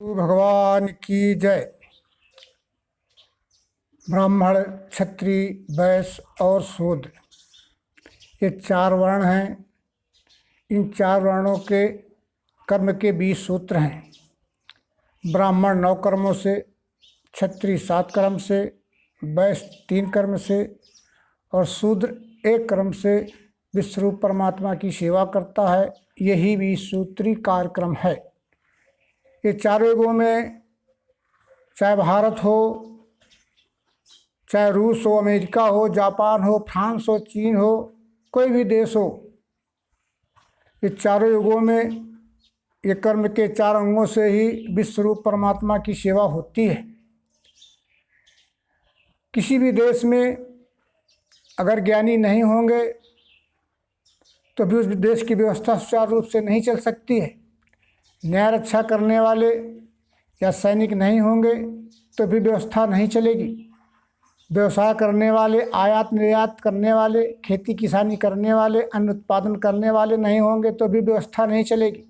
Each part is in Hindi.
भगवान की जय। ब्राह्मण, क्षत्रिय, वैश्य और शूद्र, ये चार वर्ण हैं। इन चार वर्णों के कर्म के 20 सूत्र हैं। ब्राह्मण 9 कर्मों से, क्षत्रिय 7 कर्म से, वैश्य 3 कर्म से और शूद्र 1 कर्म से विश्वरूप परमात्मा की सेवा करता है। यही 20 सूत्री कार्यक्रम है। ये चारों युगों में, चाहे भारत हो, चाहे रूस हो, अमेरिका हो, जापान हो, फ्रांस हो, चीन हो, कोई भी देश हो, ये चारों युगों में ये कर्म के 4 अंगों से ही विश्वरूप परमात्मा की सेवा होती है। किसी भी देश में अगर ज्ञानी नहीं होंगे तो भी उस देश की व्यवस्था सुचारू रूप से नहीं चल सकती है। न्याय रक्षा करने वाले या सैनिक नहीं होंगे तो भी व्यवस्था नहीं चलेगी। व्यवसाय करने वाले, आयात निर्यात करने वाले, खेती किसानी करने वाले, अन्न उत्पादन करने वाले नहीं होंगे तो भी व्यवस्था नहीं चलेगी।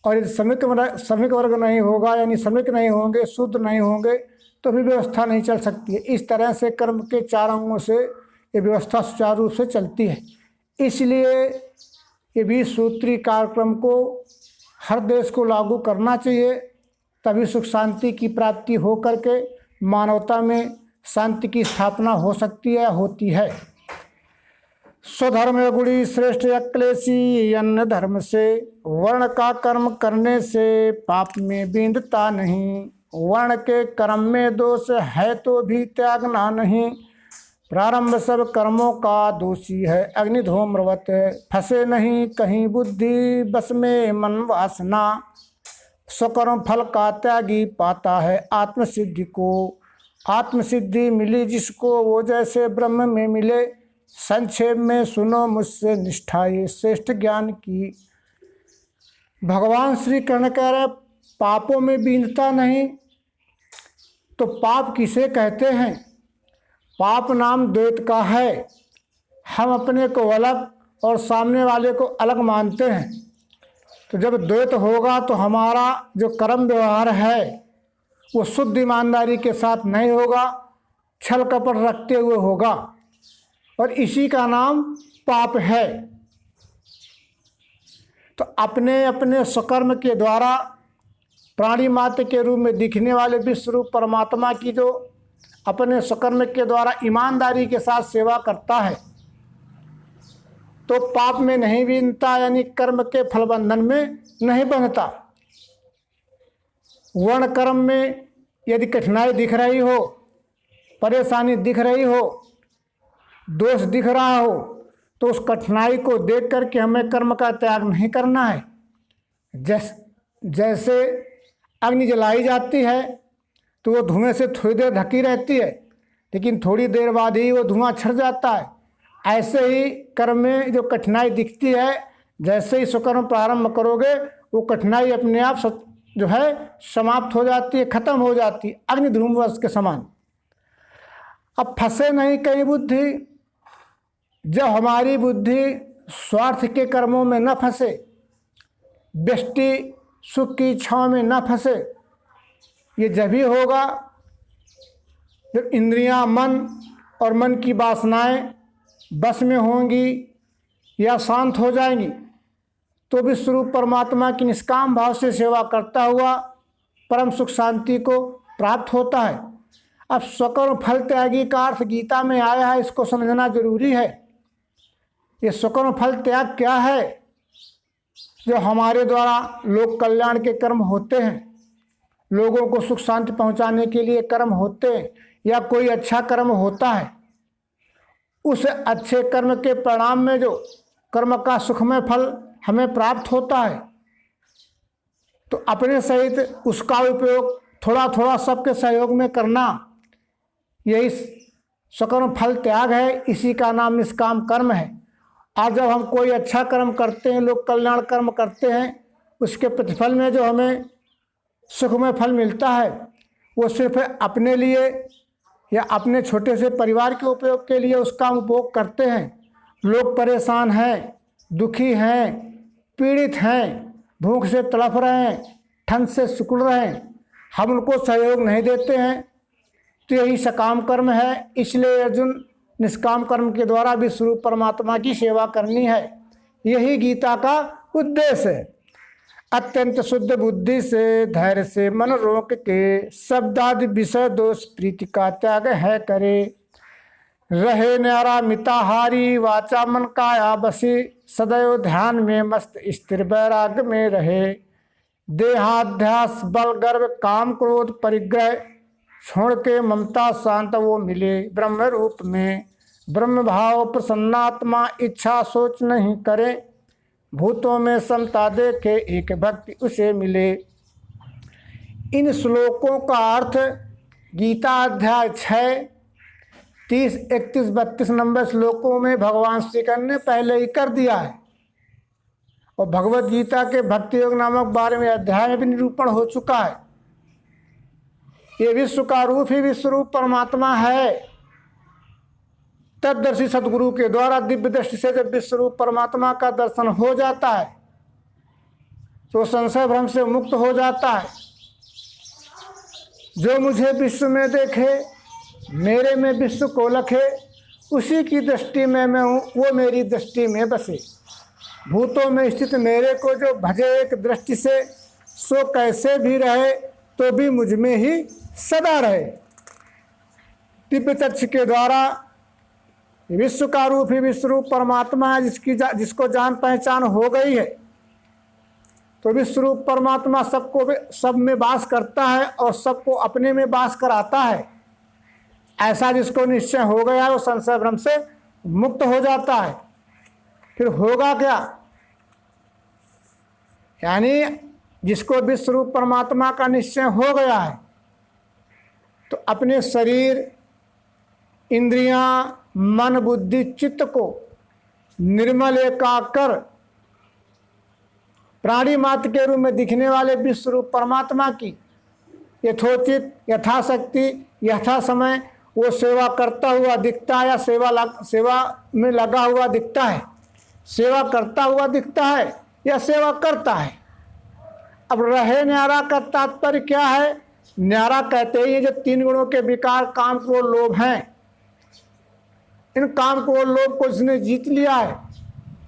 और यदि श्रमिक वर्ग नहीं होगा, यानी श्रमिक नहीं होंगे, शूद्र नहीं होंगे तो भी व्यवस्था नहीं चल सकती है। इस तरह से कर्म के 4 अंगों से ये व्यवस्था सुचारू रूप से चलती है। इसलिए ये 20 सूत्री कार्यक्रम को हर देश को लागू करना चाहिए, तभी सुख शांति की प्राप्ति हो करके मानवता में शांति की स्थापना हो सकती है, होती है। स्वधर्म गुणी श्रेष्ठ अक्लेशी, अन्य धर्म से वर्ण का कर्म करने से पाप में बिंदता नहीं। वर्ण के कर्म में दोष है तो भी त्यागना नहीं। प्रारंभ सब कर्मों का दोषी है, अग्निधूम्रवत फंसे नहीं कहीं बुद्धि, बस में मन वासना। स्वकर्म फल का त्यागी पाता है आत्मसिद्धि को। आत्मसिद्धि मिली जिसको वो जैसे ब्रह्म में मिले। संक्षेप में सुनो मुझसे निष्ठा ये श्रेष्ठ ज्ञान की। भगवान श्री कृष्ण कह रहे पापों में बीनता नहीं। तो पाप किसे कहते हैं? पाप नाम द्वैत का है। हम अपने को अलग और सामने वाले को अलग मानते हैं। तो जब द्वैत होगा तो हमारा जो कर्म व्यवहार है वो शुद्ध ईमानदारी के साथ नहीं होगा, छल कपट रखते हुए होगा, और इसी का नाम पाप है। तो अपने अपने स्वकर्म के द्वारा प्राणी मात्र के रूप में दिखने वाले विश्वरूप परमात्मा की जो अपने स्वकर्म के द्वारा ईमानदारी के साथ सेवा करता है तो पाप में नहीं बीनता, यानी कर्म के फल बंधन में नहीं बंधता। वर्ण कर्म में यदि कठिनाई दिख रही हो, परेशानी दिख रही हो, दोष दिख रहा हो, तो उस कठिनाई को देख करके हमें कर्म का त्याग नहीं करना है। जैसे अग्नि जलाई जाती है तो वो धुएं से थोड़ी देर ढकी रहती है, लेकिन थोड़ी देर बाद ही वो धुआं छट जाता है। ऐसे ही कर्म में जो कठिनाई दिखती है, जैसे ही स्वकर्म प्रारंभ करोगे वो कठिनाई अपने आप जो है समाप्त हो जाती है, खत्म हो जाती है, अग्नि धूम्रवत के समान। अब फंसे नहीं कहीं बुद्धि। जब हमारी बुद्धि स्वार्थ के कर्मों में न फंसे, व्यष्टि सुख की इच्छाओं में न फंसे, ये जब ही होगा जब इंद्रियां, मन और मन की वासनाएं बस में होंगी या शांत हो जाएंगी, तो विश्वरूप परमात्मा की निष्काम भाव से सेवा करता हुआ परम सुख शांति को प्राप्त होता है। अब स्वकर्म फल त्यागी का अर्थ गीता में आया है, इसको समझना जरूरी है। ये स्वकर्म फल त्याग क्या है? जो हमारे द्वारा लोक कल्याण के कर्म होते हैं, लोगों को सुख शांति पहुंचाने के लिए कर्म होते हैं, या कोई अच्छा कर्म होता है, उस अच्छे कर्म के परिणाम में जो कर्म का सुखमय फल हमें प्राप्त होता है, तो अपने सहित उसका उपयोग थोड़ा थोड़ा सबके सहयोग में करना, यही स्वकर्म फल त्याग है। इसी का नाम निष्काम कर्म है। और जब हम कोई अच्छा कर्म करते हैं, लोक कल्याण कर्म करते हैं, उसके प्रतिफल में जो हमें सुखमय फल मिलता है वो सिर्फ अपने लिए या अपने छोटे से परिवार के उपयोग के लिए उसका उपभोग करते हैं। लोग परेशान हैं, दुखी हैं, पीड़ित हैं, भूख से तड़प रहे हैं, ठंड से सिकुड़ रहे हैं, हम उनको सहयोग नहीं देते हैं, तो यही सकाम कर्म है। इसलिए अर्जुन निष्काम कर्म के द्वारा भी स्वरूप परमात्मा की सेवा करनी है। यही गीता का उद्देश्य है। अत्यंत शुद्ध बुद्धि से, धैर्य से मन रोक के, शब्दादि विषय दोष प्रीति का त्याग है करे। रहे न्यारा मिताहारी, वाचा मन काया बसी, सदैव ध्यान में मस्त स्थिर वैराग्य में रहे। देहाध्यास बल गर्व काम क्रोध परिग्रह, छोड़ के ममता शांत वो मिले ब्रह्म रूप में। ब्रह्म भाव प्रसन्नात्मा, इच्छा सोच नहीं करे, भूतों में समता देखे एक भक्ति उसे मिले। इन श्लोकों का अर्थ गीता अध्याय 6, 30, 31, 32 नंबर श्लोकों में भगवान श्री कृष्ण ने पहले ही कर दिया है, और भगवत गीता के भक्ति योग नामक 12वें अध्याय में भी निरूपण हो चुका है। ये विश्व का रूप ही विश्वरूप परमात्मा है। तददर्शी सदगुरु के द्वारा दिव्य दृष्टि से जब विश्वरूप परमात्मा का दर्शन हो जाता है तो संशय भ्रम से मुक्त हो जाता है। जो मुझे विश्व में देखे, मेरे में विश्व को लखे, उसी की दृष्टि में मैं हूँ, वो मेरी दृष्टि में बसे। भूतों में स्थित मेरे को जो भजे एक दृष्टि से, सो कैसे भी रहे तो भी मुझ में ही सदा रहे। दिव्य चक्षु के द्वारा विश्व का रूप ही विश्वरूप परमात्मा है, जिसको जान पहचान हो गई है, तो विश्वरूप परमात्मा सब में वास करता है और सबको अपने में वास कराता है। ऐसा जिसको निश्चय हो गया है वो संशय भ्रम से मुक्त हो जाता है। फिर होगा क्या? यानी जिसको विश्वरूप परमात्मा का निश्चय हो गया है तो अपने शरीर, इंद्रियां, मन, बुद्धि, चित्त को निर्मल एकाकर प्राणी मात्र के रूप में दिखने वाले विश्वरूप परमात्मा की यथोचित, यथाशक्ति, यथा समय वो सेवा करता हुआ दिखता है, या सेवा में लगा हुआ दिखता है, सेवा करता हुआ दिखता है या सेवा करता है। अब रहे न्यारा का तात्पर्य क्या है? न्यारा कहते हैं ये जो 3 गुणों के विकार काम, क्रोध, लोभ हैं, इन काम क्रोध लोभ को जिसने जीत लिया है,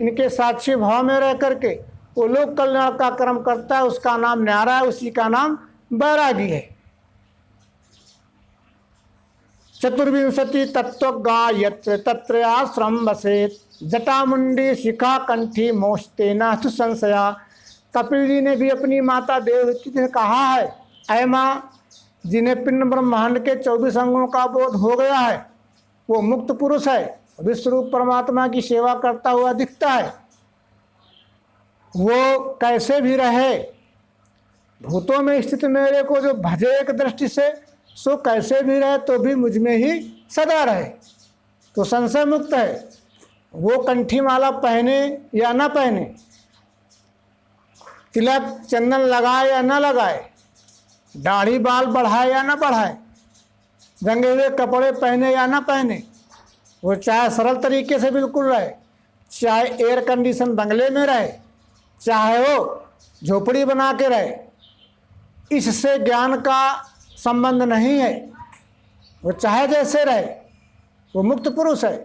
इनके साक्षी भाव में रह करके वो लोक कल्याण का कर्म करता है, उसका नाम न्यारा है, उसी का नाम बैरागी है। चतुर्विंशति तत्व गायत्र तत्र आश्रम बसेत, जटामुंडी शिखा कंठी मोचते नाथ संशया। कपिल जी ने भी अपनी माता देवहूति से कहा है, ऐ माँ, जिन्हें पिंड ब्रह्मांड के 24 अंगों का बोध हो गया है वो मुक्त पुरुष है, विश्वरूप परमात्मा की सेवा करता हुआ दिखता है। वो कैसे भी रहे, भूतों में स्थित मेरे को जो भजे एक दृष्टि से, सो कैसे भी रहे तो भी मुझ में ही सदा रहे, तो संशय मुक्त है। वो कंठी माला पहने या ना पहने, तिलक चंदन लगाए या ना लगाए, दाढ़ी बाल बढ़ाए या ना बढ़ाए, रंगे हुए कपड़े पहने या ना पहने, वो चाहे सरल तरीके से बिल्कुल रहे, चाहे एयर कंडीशन बंगले में रहे, चाहे वो झोपड़ी बना के रहे, इससे ज्ञान का संबंध नहीं है। वो चाहे जैसे रहे, वो मुक्त पुरुष है।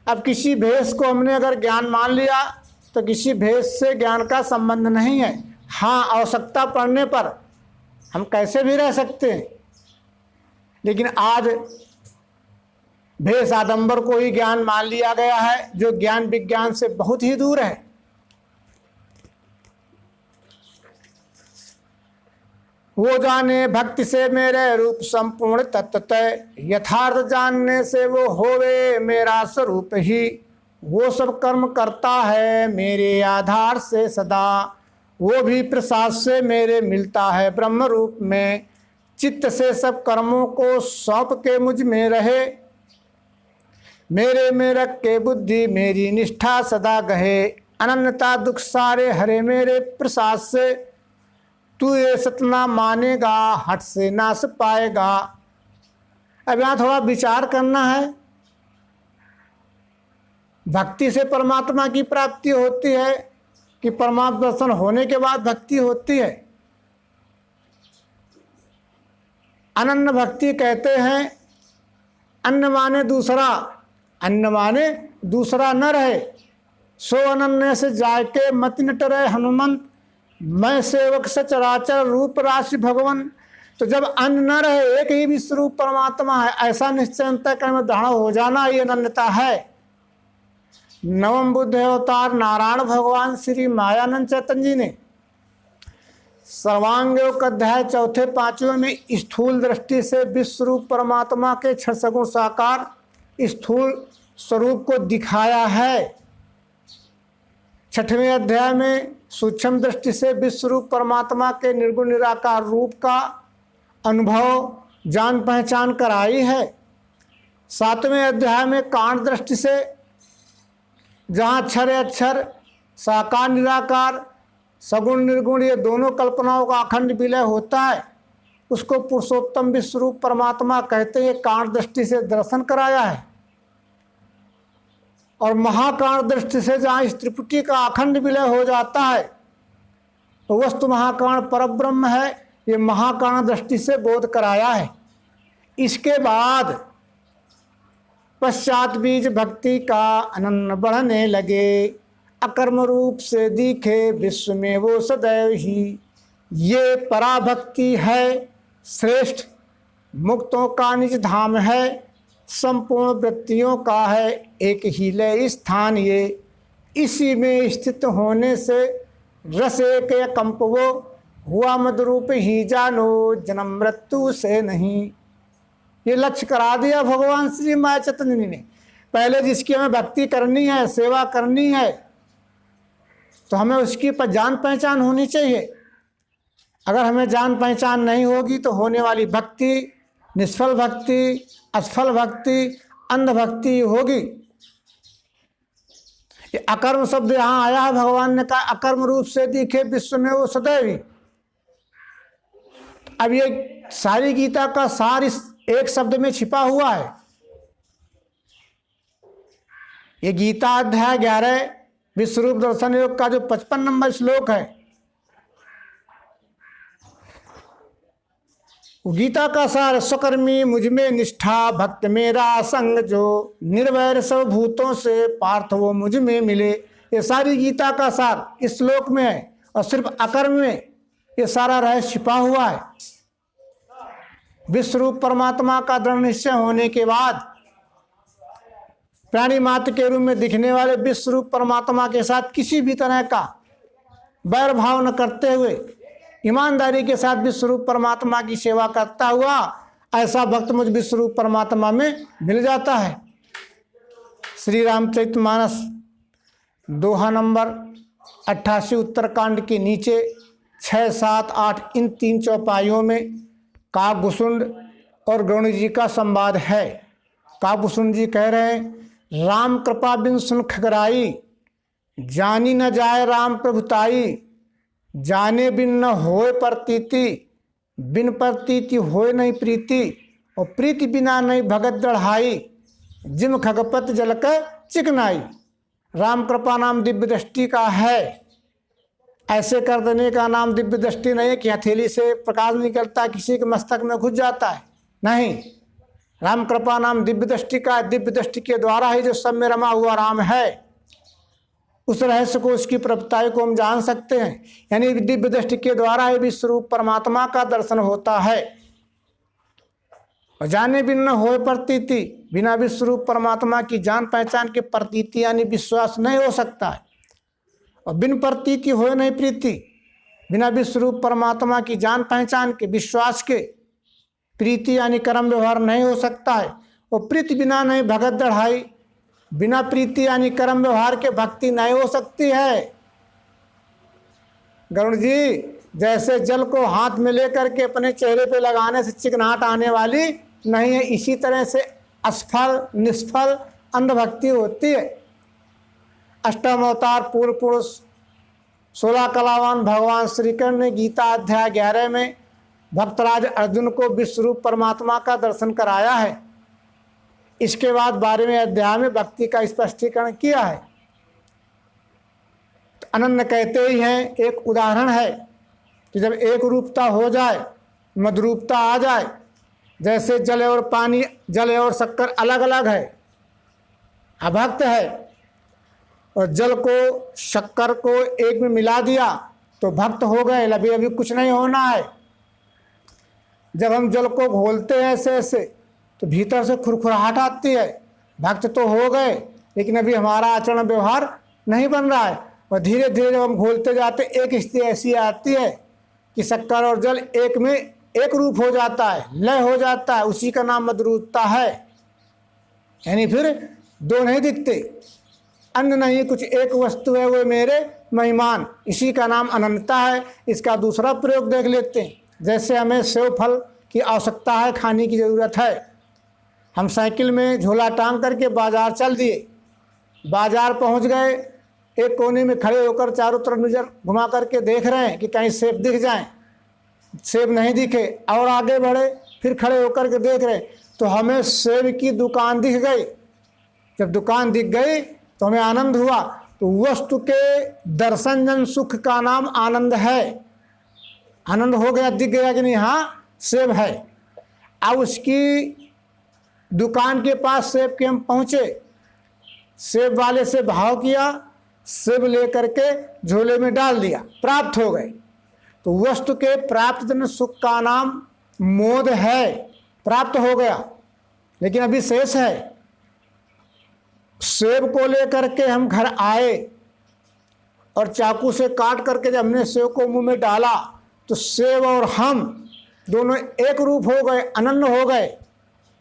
अब किसी भेष को हमने अगर ज्ञान मान लिया तो किसी भेष से ज्ञान का संबंध नहीं है। हाँ, आवश्यकता पड़ने पर हम कैसे भी रह सकते हैं, लेकिन आज भेष आडंबर को ही ज्ञान मान लिया गया है, जो ज्ञान विज्ञान से बहुत ही दूर है। वो जाने भक्ति से मेरे रूप संपूर्ण तत्वतः, यथार्थ जानने से वो होवे मेरा स्वरूप ही। वो सब कर्म करता है मेरे आधार से सदा, वो भी प्रसाद से मेरे मिलता है ब्रह्म रूप में। चित्त से सब कर्मों को सौंप के मुझ में रहे, मेरे में रख के बुद्धि मेरी निष्ठा सदा गहे। अनन्यता दुख सारे हरे मेरे प्रसाद से, तू ये सतना मानेगा हट से नाश पाएगा। अब यहाँ थोड़ा विचार करना है। भक्ति से परमात्मा की प्राप्ति होती है कि परमात्मा दर्शन होने के बाद भक्ति होती है? अनन्य भक्ति कहते हैं, अन्न माने दूसरा, अन्न माने दूसरा न रहे। सो अनन्य से जाके मत नट रहे हनुमंत, मैं सेवक सचराचर रूप राशि भगवन। तो जब अन्न न रहे, एक ही विश्व रूप परमात्मा है, ऐसा निश्चय अंतःकरण में दृढ़ हो जाना ये अनन्यता है। नवम बुद्ध अवतार नारायण भगवान श्री मायानंद चैतन्य जी ने सर्वांग योग अध्याय चौथे पांचवें में स्थूल दृष्टि से विश्व रूप परमात्मा के छह सगुण साकार स्थूल स्वरूप को दिखाया है। छठवें अध्याय में सूक्ष्म दृष्टि से विश्व रूप परमात्मा के निर्गुण निराकार रूप का अनुभव जान पहचान कराई है। सातवें अध्याय में कांड दृष्टि से जहाँ अक्षर अक्षर साकार निराकार सगुण निर्गुण ये दोनों कल्पनाओं का अखंड विलय होता है, उसको पुरुषोत्तम विश्व रूप परमात्मा कहते हैं। कांड दृष्टि से दर्शन कराया है। और महाकांड दृष्टि से जहाँ इस त्रिपुटी का अखंड विलय हो जाता है, तो वस्तु महाकांड परब्रह्म है, ये महाकांड दृष्टि से बोध कराया है। इसके बाद पश्चात बीज भक्ति का अनन्य बढ़ने लगे, अकर्म रूप से दिखे विश्व में वो सदैव ही। ये पराभक्ति है श्रेष्ठ, मुक्तों का निज धाम है, संपूर्ण वृत्तियों का है एक ही लय स्थान ये। इसी में स्थित होने से रस एक कंप वो, हुआ मदरूप ही जानो जन्म मृत्यु से नहीं। ये लक्ष्य करा दिया भगवान श्री माया चैतन्य ने। पहले जिसकी हमें भक्ति करनी है, सेवा करनी है, तो हमें उसकी जान पहचान होनी चाहिए। अगर हमें जान पहचान नहीं होगी तो होने वाली भक्ति निष्फल भक्ति, असफल भक्ति, अंध भक्ति होगी। ये अकर्म शब्द यहाँ आया है, भगवान ने कहा अकर्म रूप से दिखे विश्व में वो सदैव ही। अब ये सारी गीता का सार इस एक शब्द में छिपा हुआ है। ये गीता अध्याय 11 विश्वरूप दर्शन योग का जो 55 नंबर श्लोक है, गीता का सार स्वकर्मी मुझमें निष्ठा भक्त मेरा संग जो, निर्वैर सब भूतों से पार्थ वो मुझ में मिले। ये सारी गीता का सार इस श्लोक में है। और सिर्फ अकर्म में ये सारा रहस्य छिपा हुआ है। विश्वरूप परमात्मा का दृढ़ निश्चय होने के बाद प्राणी मात्र के रूप में दिखने वाले विश्वरूप परमात्मा के साथ किसी भी तरह का वैर भाव न करते हुए ईमानदारी के साथ विश्वरूप परमात्मा की सेवा करता हुआ ऐसा भक्त मुझ विश्वरूप परमात्मा में मिल जाता है। श्री रामचरितमानस दोहा नंबर 88 उत्तरकांड के नीचे 6, 7, 8 इन 3 चौपाइयों में काकभूषुंड और गरुण जी का संवाद है। काकभूषुंड जी कह रहे हैं, राम कृपा बिन सुन खगराई, जानी न जाए राम प्रभुताई, जाने बिन न होए प्रतीति, बिन प्रतीति होए नहीं प्रीति, और प्रीति बिना नहीं भगत दृढ़ाई, जिम खगपत जल का चिकनाई। राम कृपा नाम दिव्य दृष्टि का है। ऐसे कर देने का नाम दिव्य दृष्टि नहीं है कि हथेली से प्रकाश निकलता किसी के मस्तक में घुस जाता है, नहीं। राम कृपा नाम दिव्य दृष्टि का है। दिव्य दृष्टि के द्वारा ही जो सब में रमा हुआ राम है, उस रहस्य को, उसकी प्रभुताई को हम जान सकते हैं। यानी दिव्य दृष्टि के द्वारा ही विश्वरूप परमात्मा का दर्शन होता है। और जाने बिन न होए प्रतीति, बिना विश्वरूप परमात्मा की जान पहचान के प्रतीति यानी विश्वास नहीं हो सकता है। और बिन प्रतीति होए नहीं प्रीति, बिना विश्वरूप परमात्मा की जान पहचान के विश्वास के प्रीति यानी कर्म व्यवहार नहीं हो सकता है। और प्रीति बिना नहीं भगत दढ़ाई, बिना प्रीति यानी कर्म व्यवहार के भक्ति नहीं हो सकती है। गरुड़ जी जैसे जल को हाथ में लेकर के अपने चेहरे पे लगाने से चिकनाहट आने वाली नहीं है, इसी तरह से असफल निष्फल अंधभक्ति होती है। अष्टम अवतार पूर्व पुरुष 16 कलावान भगवान श्री कृष्ण ने गीता अध्याय 11 में भक्तराज अर्जुन को विश्वरूप परमात्मा का दर्शन कराया है। इसके बाद 12वें अध्याय में भक्ति का स्पष्टीकरण किया है। तो अनन्य कहते ही हैं, एक उदाहरण है कि जब एक रूपता हो जाए, मधुरूपता आ जाए, जैसे जल और पानी, जल और शक्कर अलग अलग है, अभक्त है, और जल को शक्कर को एक में मिला दिया तो भक्त हो गए। अभी अभी कुछ नहीं होना है। जब हम जल को घोलते हैं ऐसे ऐसे तो भीतर से खुरखुराहट आती है, भक्त तो हो गए, लेकिन अभी हमारा आचरण व्यवहार नहीं बन रहा है। और धीरे धीरे जब हम घोलते जाते एक स्थिति ऐसी आती है कि शक्कर और जल एक में एक रूप हो जाता है, लय हो जाता है। उसी का नाम मधुरता है। यानी फिर दो नहीं दिखते, अन्य नहीं, कुछ एक वस्तु है, वो मेरे महिमान। इसी का नाम अनंतता है। इसका दूसरा प्रयोग देख लेते हैं। जैसे हमें सेव फल की आवश्यकता है, खाने की ज़रूरत है। हम साइकिल में झोला टांग करके बाज़ार चल दिए, बाज़ार पहुंच गए, एक कोने में खड़े होकर चारों तरफ नज़र घुमा करके देख रहे हैं कि कहीं सेब दिख जाएं। सेब नहीं दिखे, और आगे बढ़े, फिर खड़े होकर के देख रहे, तो हमें सेब की दुकान दिख गई। जब दुकान दिख गई तो हमें आनंद हुआ। तो वस्तु के दर्शन जन सुख का नाम आनंद है। आनंद हो गया, दिख गया कि नहीं, हाँ सेब है। अब उसकी दुकान के पास सेब के हम पहुँचे, सेब वाले से भाव किया, सेब लेकर के झोले में डाल दिया, प्राप्त हो गए। तो वस्तु के प्राप्त जन सुख का नाम मोद है। प्राप्त हो गया, लेकिन अभी शेष है। सेब को लेकर के हम घर आए और चाकू से काट करके जब हमने सेब को मुंह में डाला तो सेब और हम दोनों एक रूप हो गए, अनन्य हो गए,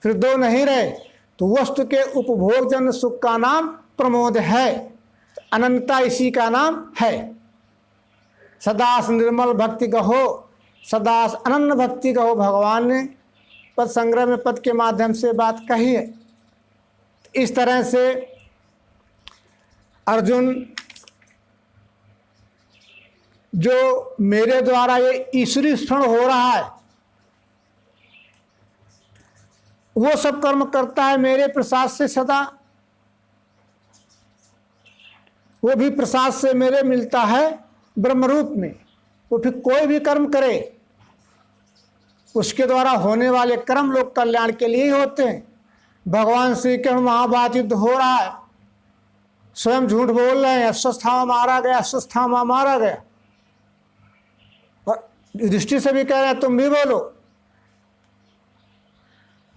फिर दो नहीं रहे। तो वस्तु के उपभोगजन सुख का नाम प्रमोद है। अनंतता इसी का नाम है। सदास निर्मल भक्ति कहो, सदास अनन्य भक्ति कहो। भगवान ने पद संग्रह में पद के माध्यम से बात कही है। इस तरह से अर्जुन, जो मेरे द्वारा ये ईश्वरी स्मरण हो रहा है, वो सब कर्म करता है मेरे प्रसाद से सदा। वो भी प्रसाद से मेरे मिलता है ब्रह्मरूप में। वो फिर कोई भी कर्म करे, उसके द्वारा होने वाले कर्म लोग कल्याण के लिए ही होते हैं। भगवान श्री कृष्ण महाभारत युद्ध हो रहा है, स्वयं झूठ बोल रहे हैं, अश्वत्थामा मारा गया, अश्वत्थामा मारा गया, और युधिष्ठिर से भी कह रहे हैं तुम भी बोलो।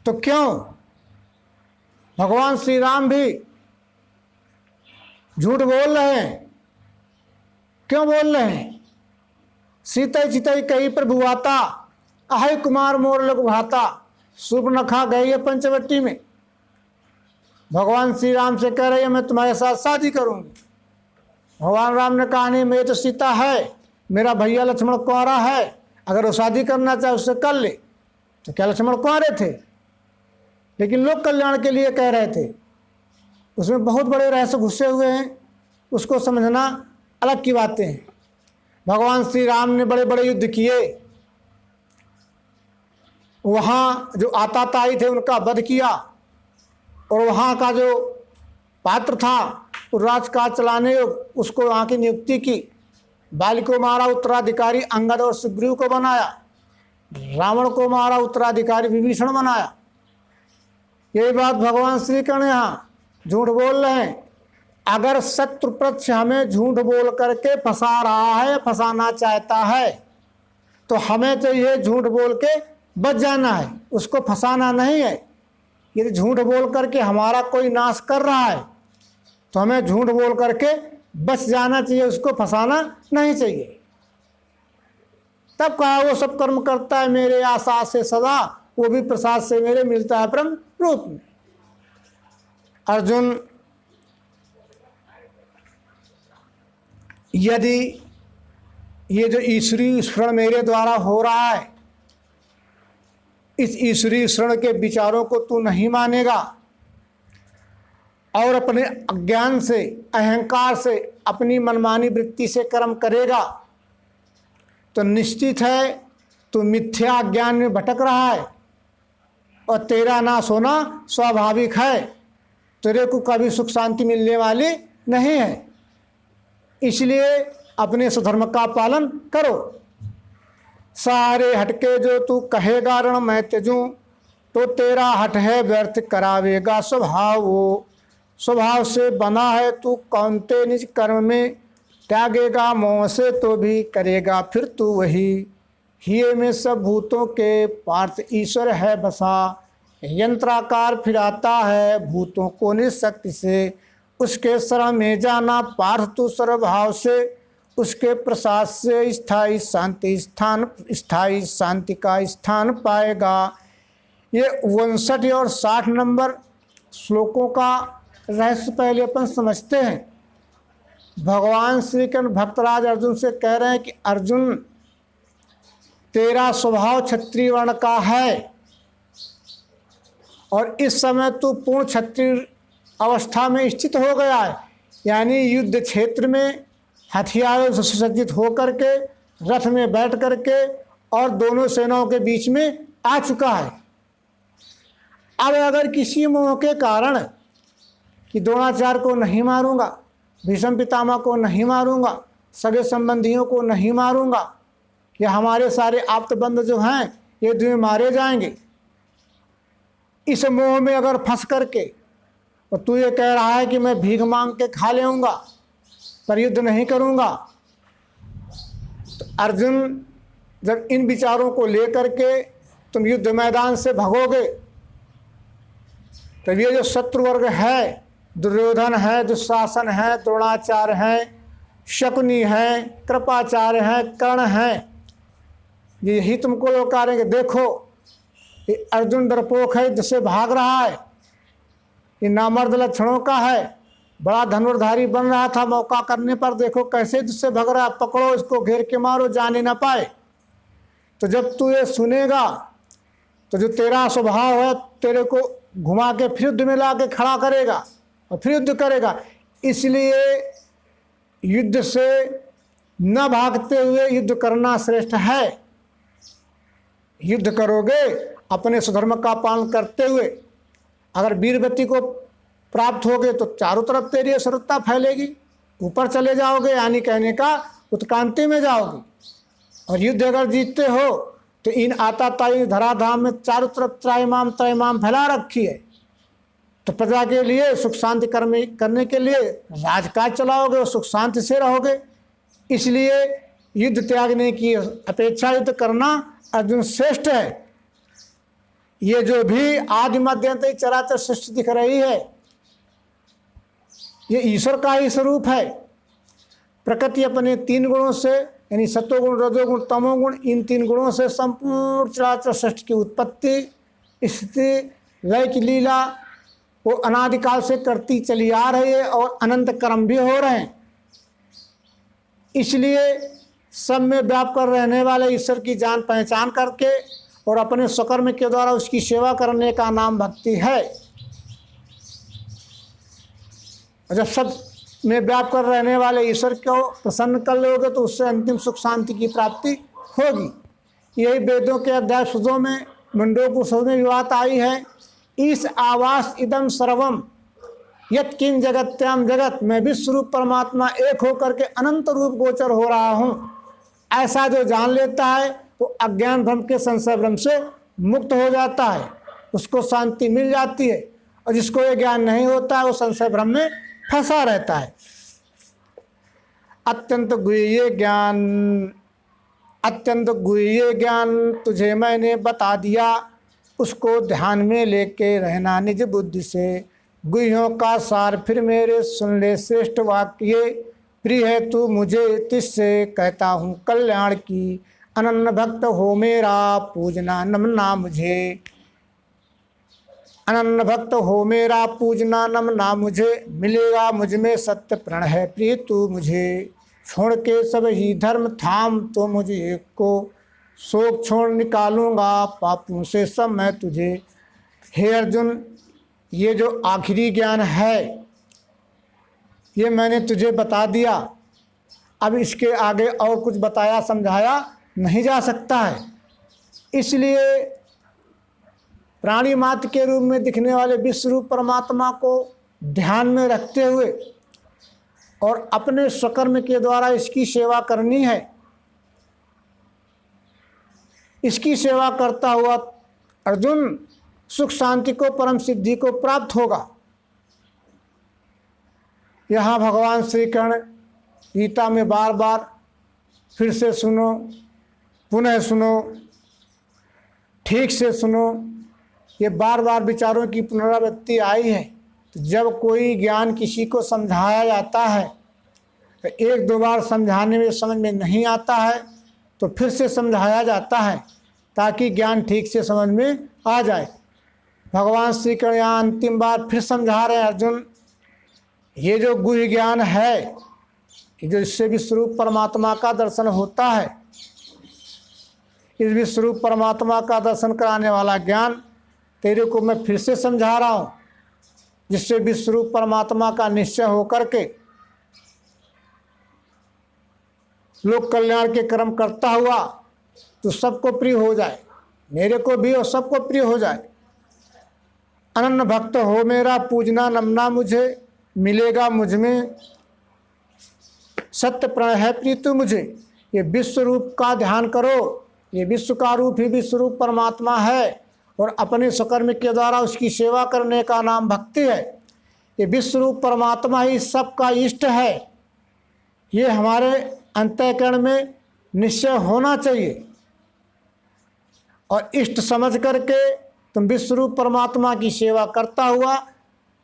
तो क्यों भगवान श्री राम भी झूठ बोल रहे हैं? क्यों बोल रहे हैं? सीतई चितई कही प्रभुआता, अहै कुमार मोर लघु भाता, सुपर्णखा गई है पंचवटी में। भगवान श्री राम से कह रही है मैं तुम्हारे साथ शादी करूंगी। भगवान राम ने कहा नहीं, मेरी तो सीता है, मेरा भैया लक्ष्मण कुंवारा है, अगर वो शादी करना चाहे उससे कर ले। तो क्या लक्ष्मण कुंवारे थे? लेकिन लोक कल्याण के लिए कह रहे थे। उसमें बहुत बड़े रहस्य घुसे हुए हैं, उसको समझना अलग की बातें हैं। भगवान श्री राम ने बड़े बड़े युद्ध किए, वहाँ जो आताताई थे उनका वध किया, और वहाँ का जो पात्र था राजकाज चलाने योग, उसको वहाँ की नियुक्ति की। बाली को मारा उत्तराधिकारी अंगद और सुग्रीव को बनाया, रावण को मारा उत्तराधिकारी विभीषण बनाया। यही बात भगवान श्री कृष्ण यहाँ झूठ बोल रहे हैं। अगर शत्रु पक्ष हमें झूठ बोल करके फंसा रहा है, फंसाना चाहता है, तो हमें चाहिए झूठ बोल के बच जाना है, उसको फंसाना नहीं है। यदि झूठ बोल करके हमारा कोई नाश कर रहा है तो हमें झूठ बोल करके बच जाना चाहिए, उसको फंसाना नहीं चाहिए। तब कहा वो सब कर्म करता है मेरे आशा से सदा, वो भी प्रसाद से मेरे मिलता है ब्रह्म रूप में। अर्जुन, यदि ये जो ईश्वरीय स्मरण मेरे द्वारा हो रहा है, इस ईश्वरीय स्मरण के विचारों को तू नहीं मानेगा और अपने अज्ञान से, अहंकार से, अपनी मनमानी वृत्ति से कर्म करेगा, तो निश्चित है तू मिथ्या ज्ञान में भटक रहा है और तेरा नाश होना स्वाभाविक है। तेरे को कभी सुख शांति मिलने वाली नहीं है। इसलिए अपने स्वधर्म का पालन करो। सारे हटके जो तू कहेगा रण मैं त्यजूं, तो तेरा हठ है व्यर्थ करावेगा स्वभाव, वो स्वभाव से बना है तू कौनते निज कर्म में, त्यागेगा मोह से तो भी करेगा फिर तू वही। हिये में सब भूतों के पार्थ ईश्वर है बसा, यंत्राकार फिराता है भूतों को निशक्ति से। उसके शरण में जाना पार्थ तू सर्वभाव से, उसके प्रसाद से स्थायी शांति का स्थान पाएगा। ये 59 और 60 नंबर श्लोकों का रहस्य पहले अपन समझते हैं। भगवान श्री कृष्ण भक्तराज अर्जुन से कह रहे हैं कि अर्जुन, तेरा स्वभाव क्षत्रिय वर्ण का है और इस समय तू पूर्ण क्षत्रिय अवस्था में स्थित हो गया है, यानी युद्ध क्षेत्र में हथियारों से सुसज्जित होकर के रथ में बैठ करके और दोनों सेनाओं के बीच में आ चुका है। अब अगर किसी मोह के कारण कि द्रोणाचार्य को नहीं मारूंगा, भीष्म पितामह को नहीं मारूंगा, सगे संबंधियों को नहीं मारूंगा, या हमारे सारे आप्तबंध जो हैं ये दुए मारे जाएंगे, इस मोह में अगर फंस करके और तू ये कह रहा है कि मैं भीख मांग के खा लेऊंगा पर युद्ध नहीं करूंगा, तो अर्जुन जब इन विचारों को लेकर के तुम युद्ध मैदान से भगोगे, तब ये जो शत्रु वर्ग है, दुर्योधन है, दुशासन है, द्रोणाचार्य है, शकुनी है, कृपाचार्य है, कर्ण है, यही तुमको लौकारेंगे। देखो ये अर्जुन डरपोक है, जिससे भाग रहा है, ये नामर्द लक्षणों का है, बड़ा धनुर्धारी बन रहा था, मौका करने पर देखो कैसे जिससे भाग रहा है, पकड़ो इसको, घेर के मारो, जाने ना पाए। तो जब तू ये सुनेगा तो जो तेरा स्वभाव है तेरे को घुमा के फिर युद्ध में ला के खड़ा करेगा और फिर युद्ध करेगा। इसलिए युद्ध से न भागते हुए युद्ध करना श्रेष्ठ है। युद्ध करोगे अपने स्वधर्म का पालन करते हुए, अगर वीरगति को प्राप्त होगे तो चारों तरफ तेरी असुरता फैलेगी, ऊपर चले जाओगे, यानी कहने का उत्क्रांति में जाओगे। और युद्ध अगर जीतते हो तो इन आताताई धराधाम में चारों तरफ त्रयमाम फैला रखी है। तो प्रजा के लिए सुख शांति करने के लिए राजकाज चलाओगे और सुख शांति से रहोगे। इसलिए युद्ध त्यागने की अपेक्षा युद्ध करना अर्जुन श्रेष्ठ है। ये जो भी आदि मध्यांत चराचर सृष्टि दिख रही है, ये ईश्वर का ही स्वरूप है। प्रकृति अपने 3 गुणों से, यानी सत्वगुण, रजोगुण, तमोगुण, इन 3 गुणों से संपूर्ण चराचर सृष्टि की उत्पत्ति, स्थिति, लय की लीला वो अनादिकाल से करती चली आ रही है और अनंत कर्म भी हो रहे हैं। इसलिए सब में व्याप कर रहने वाले ईश्वर की जान पहचान करके और अपने स्वकर्म के द्वारा उसकी सेवा करने का नाम भक्ति है। और जब सब में व्याप कर रहने वाले ईश्वर को प्रसन्न कर लोगे तो उससे अंतिम सुख शांति की प्राप्ति होगी। यही वेदों के अध्याय सुधों में मुंडोपनिषद में भी बात आई है। ईश आवास इदम सर्वम यत् किं जगत्याम जगत, मैं विश्व रूप परमात्मा एक होकर के अनंत रूप गोचर हो रहा हूँ। ऐसा जो जान लेता है वो अज्ञान भ्रम के संशय भ्रम से मुक्त हो जाता है, उसको शांति मिल जाती है। और जिसको ये ज्ञान नहीं होता है वो संशय भ्रम में फंसा रहता है। अत्यंत गुह्य ज्ञान तुझे मैंने बता दिया, उसको ध्यान में लेके रहना निज बुद्धि से। गुह्यों का सार फिर मेरे सुन ले श्रेष्ठ वाक्य, प्रिय है तू मुझे तिससे कहता हूँ कल्याण की। अनन्य भक्त हो मेरा पूजना नमना मुझे, अनन्य भक्त हो मेरा पूजना नमना मुझे। मिलेगा मुझ में सत्य प्रण है प्रिय तू मुझे। छोड़ के सब ही धर्म थाम तो मुझे एक को, शोक छोड़ निकालूंगा पापों से सब मैं तुझे। हे अर्जुन, ये जो आखिरी ज्ञान है ये मैंने तुझे बता दिया। अब इसके आगे और कुछ बताया समझाया नहीं जा सकता है। इसलिए प्राणी मात्र के रूप में दिखने वाले विश्व रूप परमात्मा को ध्यान में रखते हुए और अपने स्वकर्म के द्वारा इसकी सेवा करनी है। इसकी सेवा करता हुआ अर्जुन सुख शांति को, परम सिद्धि को प्राप्त होगा। यहाँ भगवान श्री कृष्ण गीता में बार बार फिर से सुनो, पुनः सुनो, ठीक से सुनो, ये बार बार विचारों की पुनरावृत्ति आई है। तो जब कोई ज्ञान किसी को समझाया जाता है तो एक दो बार समझाने में समझ में नहीं आता है तो फिर से समझाया जाता है ताकि ज्ञान ठीक से समझ में आ जाए। भगवान श्री कृष्ण यहाँ अंतिम बार फिर समझा रहे हैं, अर्जुन ये जो गुह्य ज्ञान है, ये जो इससे विश्वरूप परमात्मा का दर्शन होता है, इस विश्वरूप परमात्मा का दर्शन कराने वाला ज्ञान तेरे को मैं फिर से समझा रहा हूँ, जिससे विश्वरूप परमात्मा का निश्चय होकर के लोक कल्याण के कर्म करता हुआ तो सबको प्रिय हो जाए, मेरे को भी और सबको प्रिय हो जाए। अनन्य भक्त हो मेरा, पूजना नमना मुझे, मिलेगा मुझ में सत्य प्रण है प्रीतु मुझे। ये विश्व रूप का ध्यान करो, ये विश्व का रूप ही विश्व रूप परमात्मा है और अपने स्वकर्म के द्वारा उसकी सेवा करने का नाम भक्ति है। ये विश्व रूप परमात्मा ही सबका इष्ट है, ये हमारे अंतःकरण में निश्चय होना चाहिए। और इष्ट समझ करके तुम विश्वरूप परमात्मा की सेवा करता हुआ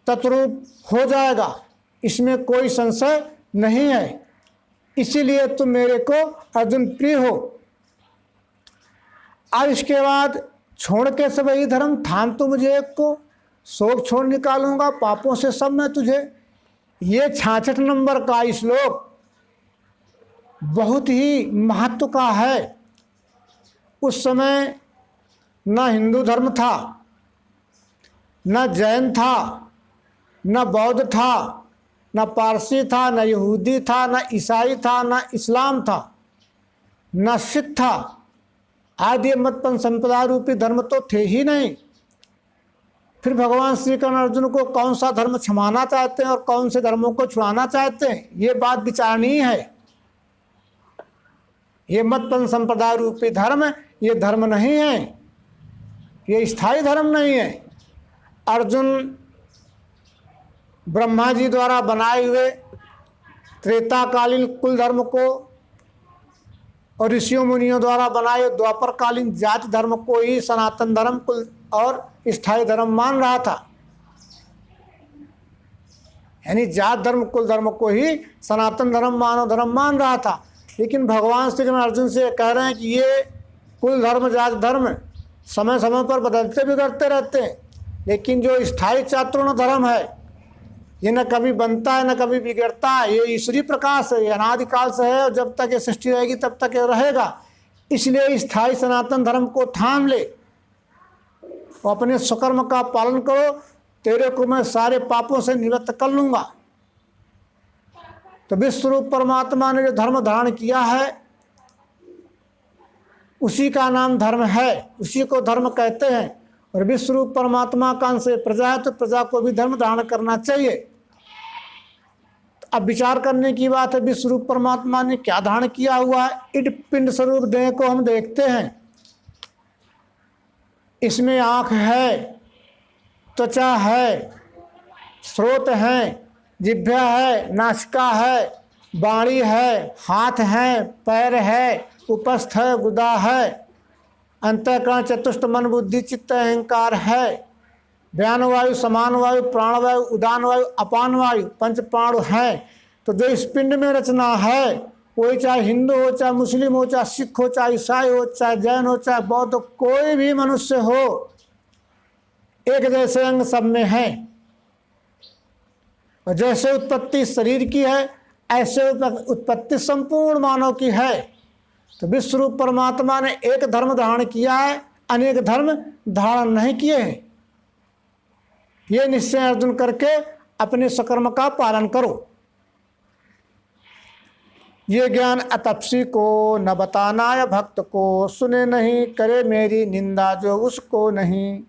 तत्रूप हो जाएगा, इसमें कोई संशय नहीं है। इसीलिए तुम मेरे को अर्जुन प्रिय हो। अब इसके बाद छोड़ के सब ही धर्म थाम तो मुझे एक को, शोक छोड़ निकालूंगा पापों से सब मैं तुझे। ये 66 नंबर का श्लोक बहुत ही महत्व का है। उस समय न हिंदू धर्म था, न जैन था, न बौद्ध था, न पारसी था, न यहूदी था, न ईसाई था, न इस्लाम था, न सिख था। आदि मतपन संप्रदाय रूपी धर्म तो थे ही नहीं। फिर भगवान श्री कृष्ण अर्जुन को कौन सा धर्म क्षमाना चाहते हैं और कौन से धर्मों को छुड़ाना चाहते हैं, ये बात विचारणीय है। ये मतपन संप्रदाय रूपी धर्म ये धर्म नहीं है, ये स्थायी धर्म नहीं है। अर्जुन ब्रह्मा जी द्वारा बनाए हुए त्रेताकालीन कुल धर्म को और ऋषियों मुनियों द्वारा बनाए द्वापर कालीन जाति धर्म को ही सनातन धर्म कुल और स्थायी धर्म मान रहा था। यानी जाति धर्म कुल धर्म को ही सनातन धर्म मानव धर्म मान रहा था। लेकिन भगवान श्री कृष्ण अर्जुन से कह रहे हैं कि ये कुल धर्म जाति धर्म समय समय पर बदलते बिगड़ते रहते हैं, लेकिन जो स्थायी चातुर्ण धर्म है ये न कभी बनता है न कभी बिगड़ता है। ये ईश्वरीय प्रकाश है, ये अनादिकाल से है और जब तक ये सृष्टि रहेगी तब तक ये रहेगा। इसलिए स्थायी सनातन धर्म को थाम ले और अपने स्वकर्म का पालन करो, तेरे को मैं सारे पापों से निवृत्त कर लूँगा। तो विश्वरूप परमात्मा ने जो धर्म धारण किया है उसी का नाम धर्म है, उसी को धर्म कहते हैं। और विश्वरूप परमात्मा का अंश प्रजा है तो प्रजा को भी धर्म धारण करना चाहिए। तो अब विचार करने की बात है, विश्वरूप परमात्मा ने क्या धारण किया हुआ है। इट पिंड स्वरूप देह को हम देखते हैं, इसमें आँख है, त्वचा है, स्रोत है, जिह्वा है, नासिका है, बाणी है, हाथ है, पैर है, उपस्थ है, गुदा है, अंतःकरण चतुष्ट मन बुद्धि चित्त अहंकार है, व्यान वायु समान वायु प्राण वायु उदान वायु अपान वायु पंच प्राण है। तो जो इस पिंड में रचना है कोई चाहे हिंदू हो, चाहे मुस्लिम हो, चाहे सिख हो, चाहे ईसाई हो, चाहे जैन हो, चाहे बौद्ध, कोई भी मनुष्य हो, एक जैसे अंग सब में है। और जैसे उत्पत्ति शरीर की है ऐसे उत्पत्ति संपूर्ण मानव की है। तो विश्वरूप परमात्मा ने एक धर्म धारण किया है, अनेक धर्म धारण नहीं किए हैं। ये निश्चय अर्जुन करके अपने सकर्म का पालन करो। ये ज्ञान अतपसी को न बताना या भक्त को, सुने नहीं करे मेरी निंदा जो उसको नहीं।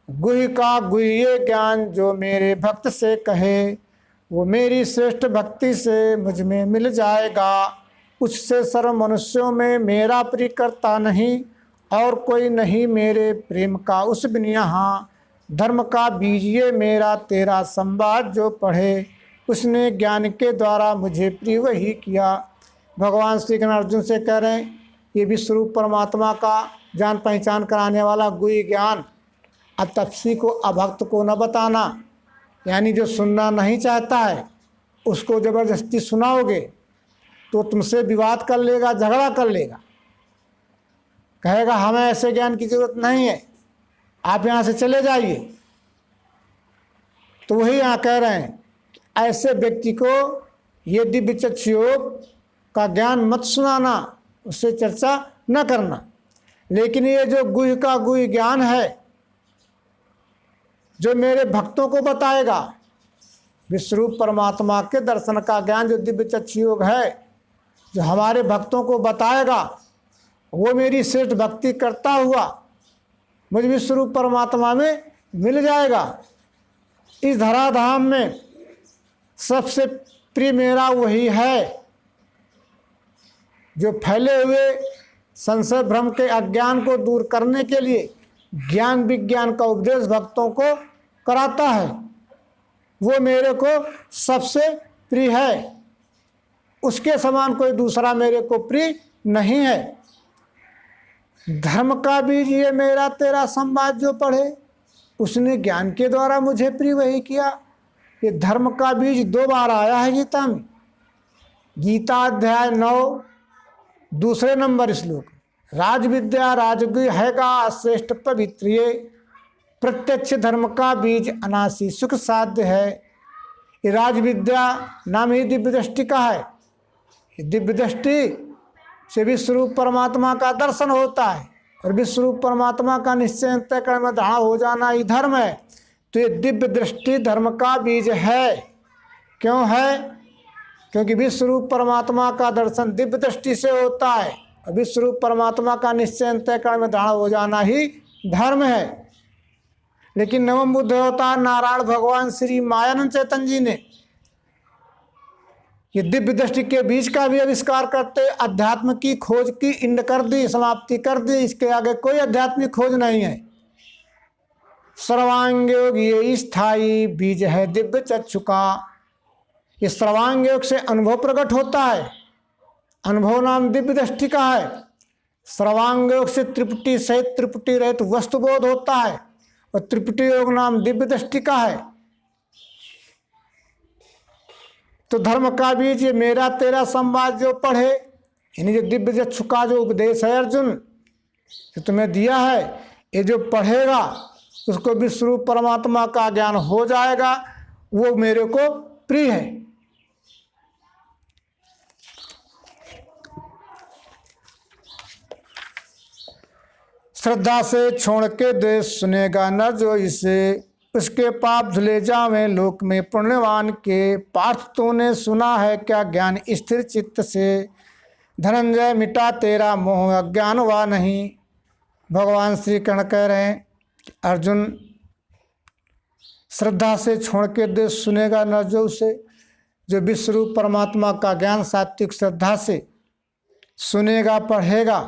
गुह्य का गुह्य ये ज्ञान जो मेरे भक्त से कहे, वो मेरी श्रेष्ठ भक्ति से मुझ में मिल जाएगा। उससे सर्व मनुष्यों में मेरा प्रिय करता नहीं, और कोई नहीं मेरे प्रेम का उस बिन यहाँ। धर्म का बीज ये मेरा तेरा संवाद जो पढ़े, उसने ज्ञान के द्वारा मुझे प्रिय वही किया। भगवान श्री कृष्ण अर्जुन से कह रहे हैं ये विश्वरूप परमात्मा का जान पहचान कराने वाला गुह्य ज्ञान अतपसी को अभक्त को न बताना, यानी जो सुनना नहीं चाहता है उसको ज़बरदस्ती सुनाओगे तो तुमसे विवाद कर लेगा, झगड़ा कर लेगा, कहेगा हमें ऐसे ज्ञान की जरूरत नहीं है, आप यहाँ से चले जाइए। तो वही यहाँ कह रहे हैं ऐसे व्यक्ति को ये दिव्य चक्षु योग का ज्ञान मत सुनाना, उससे चर्चा न करना। लेकिन ये जो गुह्य का गुह्य ज्ञान है जो मेरे भक्तों को बताएगा, विश्वरूप परमात्मा के दर्शन का ज्ञान जो दिव्य चक्षु योग है जो हमारे भक्तों को बताएगा, वो मेरी श्रेष्ठ भक्ति करता हुआ मुझ विश्वरूप परमात्मा में मिल जाएगा। इस धराधाम में सबसे प्रिय मेरा वही है जो फैले हुए संशय भ्रम के अज्ञान को दूर करने के लिए ज्ञान विज्ञान का उपदेश भक्तों को कराता है। वो मेरे को सबसे प्रिय है, उसके समान कोई दूसरा मेरे को प्रिय नहीं है। धर्म का बीज ये मेरा तेरा संवाद जो पढ़े, उसने ज्ञान के द्वारा मुझे प्रिय वही किया। ये धर्म का बीज 2 बार आया है गीता में। गीता अध्याय 9 दूसरे नंबर श्लोक, राज विद्या राजगुह्य हैगा श्रेष्ठ पवित्र, ये प्रत्यक्ष धर्म का बीज अनासी सुख साध्य है। ये राज विद्या नाम ही दिव्य दृष्टि का है। ये दिव्य दृष्टि से विश्वरूप परमात्मा का दर्शन होता है और विश्वरूप परमात्मा का निश्चय अंतःकरण में दृढ़ हो जाना ही धर्म है। तो ये दिव्य दृष्टि धर्म का बीज है। क्यों है? क्योंकि विश्वरूप परमात्मा का दर्शन दिव्य दृष्टि से होता है और विश्वरूप परमात्मा का निश्चय अंतःकरण में दृढ़ हो जाना ही धर्म है। लेकिन नवम बुद्ध अवतार नारायण भगवान श्री मायानंद चैतन्य जी ने ये दिव्य दृष्टि के बीज का भी आविष्कार करते अध्यात्म की खोज की इंड कर दी, समाप्ति कर दी। इसके आगे कोई आध्यात्मिक खोज नहीं है। सर्वांग योग ये स्थायी बीज है दिव्य चक्षु का। ये सर्वांग योग से अनुभव प्रकट होता है। अनुभव नाम दिव्य दृष्टि का है। सर्वांग योग से त्रिपुटी सहित त्रिपुटी रहित वस्तुबोध होता है और त्रिपुटी योग नाम दिव्य दृष्टि का है। तो धर्म का बीज ये मेरा तेरा संवाद जो पढ़े, यानी जो दिव्य चक्षु का जो उपदेश है अर्जुन जो तुम्हें दिया है, ये जो पढ़ेगा उसको विश्वरूप परमात्मा का ज्ञान हो जाएगा, वो मेरे को प्रिय है। श्रद्धा से छोड़ के द्वेष सुनेगा नर जो इसे, उसके पाप धुले जावें लोक में पुण्यवान के। पार्थ तूने सुना है क्या ज्ञान स्थिर चित्त से, धनंजय मिटा तेरा मोह अज्ञान वा नहीं। भगवान श्री कृष्ण कह रहे हैं अर्जुन श्रद्धा से छोड़ के द्वेष सुनेगा नर जो उसे, जो विश्वरूप परमात्मा का ज्ञान सात्विक श्रद्धा से सुनेगा पढ़ेगा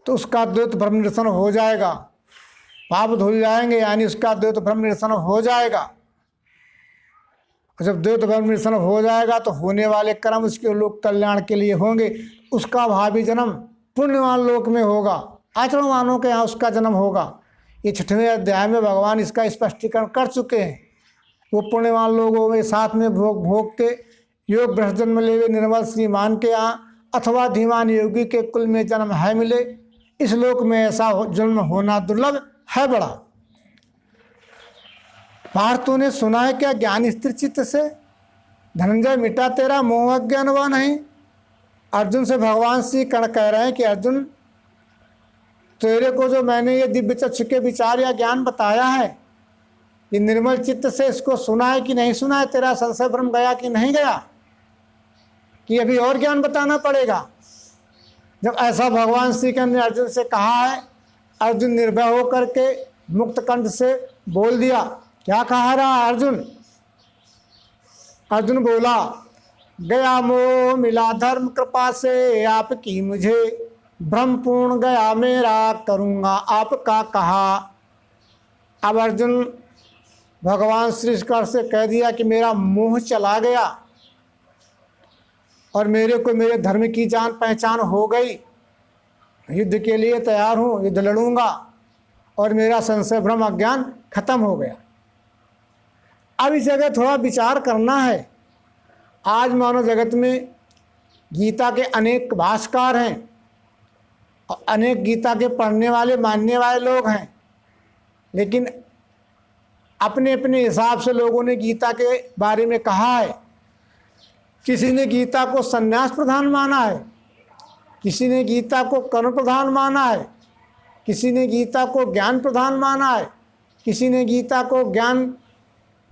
तो उसका द्वैत भ्रम निरसन हो जाएगा, पाप धुल जाएंगे, यानी उसका द्वैत भ्रम निरसन हो जाएगा। जब द्वैत भ्रम निरसन हो जाएगा तो होने वाले कर्म उसके लोक कल्याण के लिए होंगे। उसका भावी जन्म पुण्यवान लोक में होगा, आचरणवानों के यहाँ उसका जन्म होगा। ये 6वें अध्याय में भगवान इसका स्पष्टीकरण कर चुके हैं। वो पुण्यवान लोगों में साथ में भोग के योग भ्रष्ट जन्म ले हुए निर्मल श्रीमान के यहाँ अथवा धीमान योगी के कुल में जन्म है मिले। इस लोक में ऐसा जन्म होना दुर्लभ है बड़ा। पार्थों ने सुना है क्या ज्ञान स्थिर चित्त से, धनंजय मिटा तेरा मोह अज्ञान वा नहीं। अर्जुन से भगवान श्री कृष्ण कह रहे हैं कि अर्जुन तेरे को जो मैंने ये दिव्य चक्षु के विचार या ज्ञान बताया है, ये निर्मल चित्त से इसको सुना है कि नहीं सुना है, तेरा संशय भ्रम गया कि नहीं गया, कि अभी और ज्ञान बताना पड़ेगा। जब ऐसा भगवान श्री कृष्ण ने अर्जुन से कहा है, अर्जुन निर्भय होकर के मुक्त कंठ से बोल दिया। क्या कहा रहा अर्जुन? अर्जुन बोला गया मोह मिला धर्म कृपा से आपकी मुझे, भ्रम पूर्ण गया मेरा करूँगा आपका कहा। अब अर्जुन भगवान श्री कृष्ण से कह दिया कि मेरा मोह चला गया और मेरे को मेरे धर्म की जान पहचान हो गई, युद्ध के लिए तैयार हूँ, युद्ध लड़ूंगा और मेरा संशय भ्रम अज्ञान खत्म हो गया। अब इस जगह थोड़ा विचार करना है। आज मानव जगत में गीता के अनेक भाष्यकार हैं और अनेक गीता के पढ़ने वाले मानने वाले लोग हैं, लेकिन अपने अपने हिसाब से लोगों ने गीता के बारे में कहा है। किसी ने गीता को संन्यास प्रधान माना है, किसी ने गीता को कर्म प्रधान माना है, किसी ने गीता को ज्ञान प्रधान माना है, किसी ने गीता को ज्ञान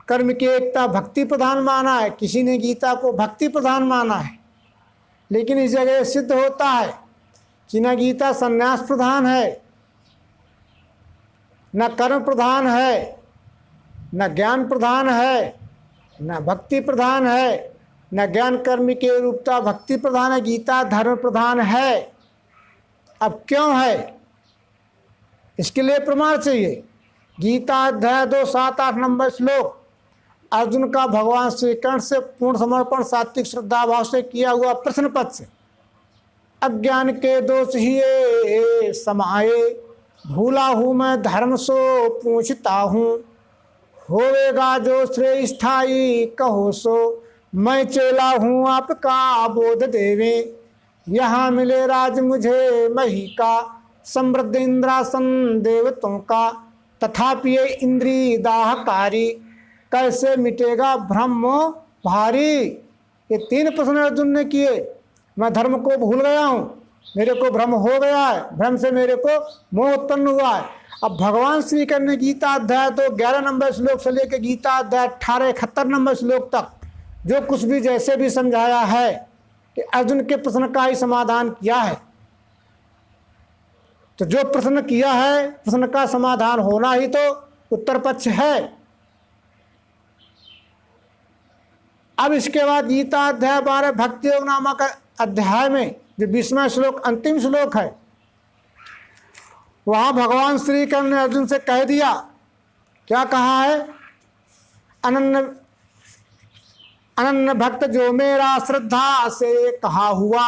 कर्म की एकता भक्ति प्रधान माना है, किसी ने गीता को भक्ति प्रधान माना है। लेकिन इस जगह सिद्ध होता है कि न गीता संन्यास प्रधान है, न कर्म प्रधान है, न ज्ञान प्रधान है, न भक्ति प्रधान है, न ज्ञान कर्म के रूपता भक्ति प्रधान है। गीता धर्म प्रधान है। अब क्यों है, इसके लिए प्रमाण चाहिए। गीता अध्याय 2, 7, 8 नंबर श्लोक अर्जुन का भगवान श्री कृष्ण से पूर्ण समर्पण सात्विक श्रद्धा भाव से किया हुआ प्रश्न पद से। अज्ञान के दोष ही समाये, भूला हूँ मैं धर्म सो पूछता हूँ, होवेगा जो श्रेय स्थाई कहो सो, मैं चेला हूँ आपका बोध देवे, यहाँ मिले राज मुझे मही का, समृद्ध इंद्रासन देवतों का, तथापि ये इंद्री दाहकारी, कैसे मिटेगा भ्रम भारी। ये 3 प्रश्न अर्जुन ने किए। मैं धर्म को भूल गया हूँ, मेरे को भ्रम हो गया है, भ्रम से मेरे को मोह उत्पन्न हुआ है। अब भगवान श्री कृष्ण ने गीता अध्याय तो 11 नंबर श्लोक से लेकर गीता अध्याय 18, 71 नंबर श्लोक तक जो कुछ भी जैसे भी समझाया है कि अर्जुन के प्रश्न का ही समाधान किया है। तो जो प्रश्न किया है प्रश्न का समाधान होना ही तो उत्तर पक्ष है। अब इसके बाद गीता अध्याय 12 भक्ति योग नामक अध्याय में जो 20वां श्लोक अंतिम श्लोक है, वहां भगवान श्री कृष्ण ने अर्जुन से कह दिया, क्या कहा है, अनन्य भक्त जो मेरा श्रद्धा से कहा हुआ,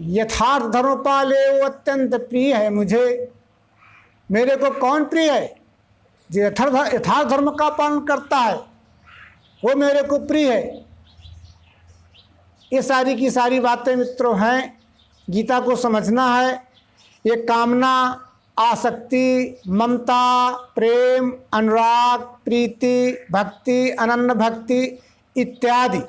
यथार्थ धर्म पाले वो अत्यंत प्रिय है मुझे। मेरे को कौन प्रिय है, जो यथार्थ धर्म का पालन करता है वो मेरे को प्रिय है। ये सारी की सारी बातें मित्रों हैं, गीता को समझना है। ये कामना, आसक्ति, ममता, प्रेम, अनुराग, प्रीति, भक्ति, अनन्य भक्ति इत्यादि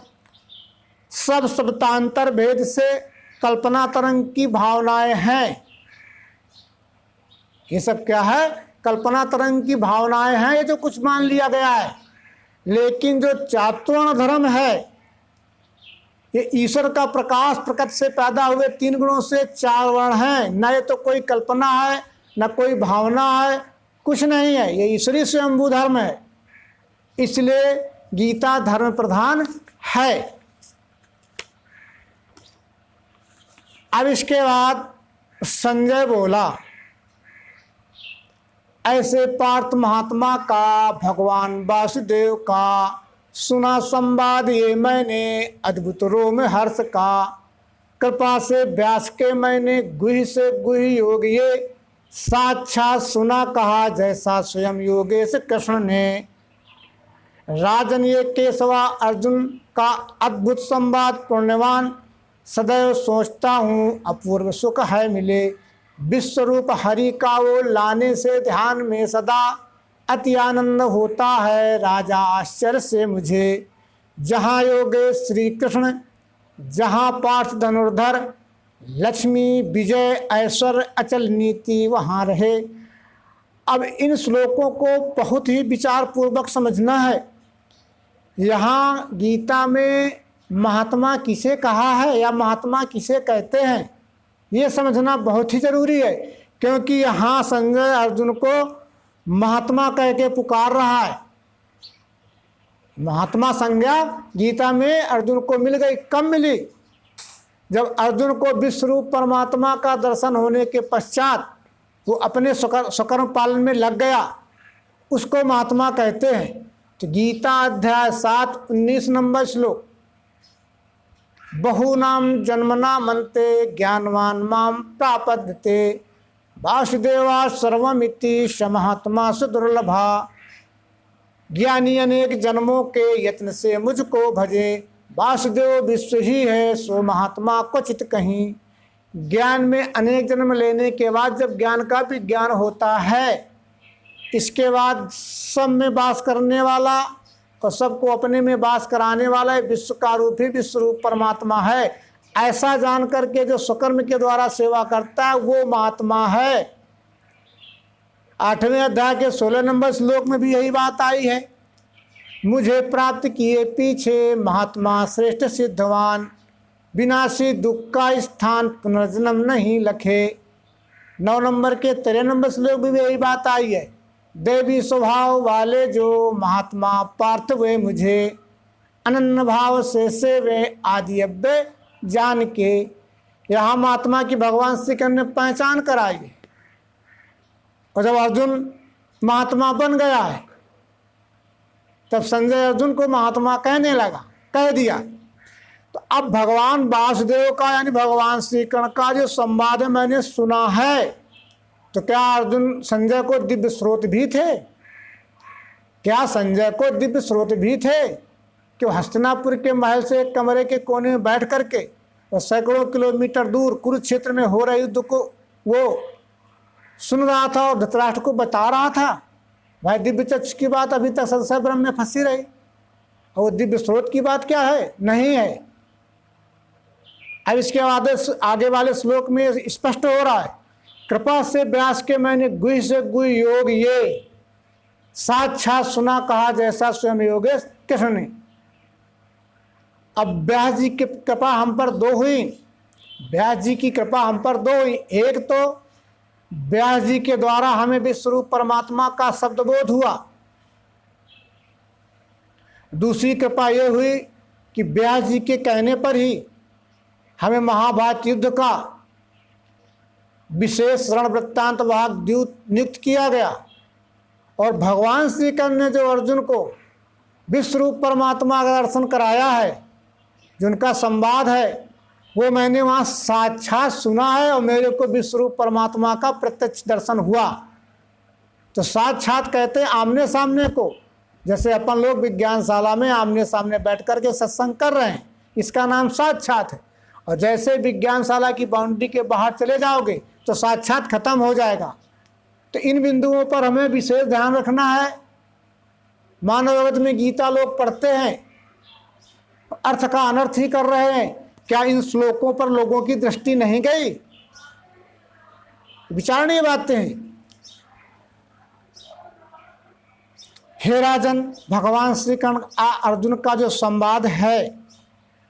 सब शब्दांतर भेद से कल्पना तरंग की भावनाएं हैं। ये सब क्या है, कल्पना तरंग की भावनाएं हैं, ये जो कुछ मान लिया गया है। लेकिन जो चातुर्ण धर्म है, ये ईश्वर का प्रकाश प्रकट से पैदा हुए 3 गुणों से 4 वर्ण हैं। न ये तो कोई कल्पना है, न कोई भावना है, कुछ नहीं है, ये ईश्वरीय स्वयंभू धर्म है। इसलिए गीता धर्म प्रधान है। अब इसके बाद संजय बोला, ऐसे पार्थ महात्मा का भगवान वासुदेव का सुना संवाद ये मैंने अद्भुत रोम हर्ष का, कृपा से व्यास के मैंने गुहि से गुहि योग ये साक्षात सुना कहा जैसा स्वयं योगेश कृष्ण ने। राजन ये केशवा अर्जुन का अद्भुत संवाद पुण्यवान, सदैव सोचता हूँ अपूर्व सुख है मिले, विश्वरूप हरि का वो लाने से ध्यान में सदा अति आनंद होता है राजा आश्चर्य से मुझे। जहाँ योगेश श्री कृष्ण, जहाँ पार्थ धनुर्धर, लक्ष्मी विजय ऐश्वर्य अचल नीति वहाँ रहे। अब इन श्लोकों को बहुत ही विचार पूर्वक समझना है। यहाँ गीता में महात्मा किसे कहा है या महात्मा किसे कहते हैं, ये समझना बहुत ही जरूरी है। क्योंकि यहाँ संजय अर्जुन को महात्मा कह के पुकार रहा है। महात्मा संज्ञा गीता में अर्जुन को मिल गई। कब मिली, जब अर्जुन को विश्वरूप परमात्मा का दर्शन होने के पश्चात वो अपने स्वकर्म पालन में लग गया। उसको महात्मा कहते हैं। तो गीता अध्याय 7 19 नंबर श्लोक, बहुनाम जन्मना मनते ज्ञानवान माम प्रापद्यते वासुदेवा सर्वमिति स महात्मा सुदुर्लभा। ज्ञानी अनेक जन्मों के यत्न से मुझको भजे, वासुदेव विश्व ही है सो महात्मा क्वचित कहीं। ज्ञान में अनेक जन्म लेने के बाद जब ज्ञान का भी ज्ञान होता है, इसके बाद सब में वास करने वाला और सबको अपने में वास कराने वाला विश्व का रूप ही विश्व रूप परमात्मा है। ऐसा जान करके जो स्वकर्म के द्वारा सेवा करता है वो महात्मा है। 8वें अध्याय के 16 नंबर श्लोक में भी यही बात आई है। मुझे प्राप्त किए पीछे महात्मा श्रेष्ठ सिद्धवान, विनाशी दुख का स्थान पुनर्जन्म नहीं लखे। 9 नंबर के 13 नंबर श्लोक में भी यही बात आई है। देवी स्वभाव वाले जो महात्मा पार्थ वे मुझे, अनन्य भाव से सेवे आदि अव्यय जान के। यहाँ महात्मा की भगवान श्री कृष्ण ने पहचान कराई है। और जब अर्जुन महात्मा बन गया है तब संजय अर्जुन को महात्मा कहने लगा, कह दिया। तो अब भगवान वासुदेव का यानी भगवान श्री कृष्ण का जो संवाद मैंने सुना है, तो क्या अर्जुन संजय को दिव्य स्रोत भी थे? क्या संजय को दिव्य स्रोत भी थे कि वो हस्तिनापुर के महल से एक कमरे के कोने में बैठ करके और सैकड़ों किलोमीटर दूर कुरुक्षेत्र में हो रहे युद्ध को वो सुन रहा था और धृतराष्ट्र को बता रहा था? भाई दिव्य चक्षु की बात अभी तक संशय ब्रह्म में फंसी रही, और वो दिव्य स्रोत की बात क्या है? नहीं है। अब इसके बाद आगे वाले श्लोक में स्पष्ट हो रहा है, कृपा से व्यास के मैंने गुह्य से गुह्य योग ये साक्षात सुना कहा जैसा स्वयं योगेश कृष्ण ने। अब व्यास जी की कृपा हम पर दो हुई। व्यास जी की कृपा हम पर दो हुई। एक तो व्यास जी के द्वारा हमें विश्वरूप परमात्मा का शब्दबोध हुआ। दूसरी कृपा यह हुई कि व्यास जी के कहने पर ही हमें महाभारत युद्ध का विशेष रण वृत्तांत वाहक द्यूत नियुक्त किया गया। और भगवान श्री कृष्ण ने जो अर्जुन को विश्वरूप परमात्मा का दर्शन कराया है, जिनका संवाद है, वो मैंने वहाँ साक्षात सुना है और मेरे को विश्वरूप परमात्मा का प्रत्यक्ष दर्शन हुआ। तो साक्षात कहते हैं आमने सामने को, जैसे अपन लोग विज्ञानशाला में आमने सामने बैठ कर के सत्संग कर रहे हैं, इसका नाम साक्षात है। और जैसे विज्ञानशाला की बाउंड्री के बाहर चले जाओगे तो साक्षात खत्म हो जाएगा। तो इन बिंदुओं पर हमें विशेष ध्यान रखना है। मानव जगत में गीता लोग पढ़ते हैं, अर्थ का अनर्थ ही कर रहे हैं। क्या इन श्लोकों पर लोगों की दृष्टि नहीं गई? विचारणीय बातें हैं। हे राजन, भगवान श्री कृष्ण अर्जुन का जो संवाद है,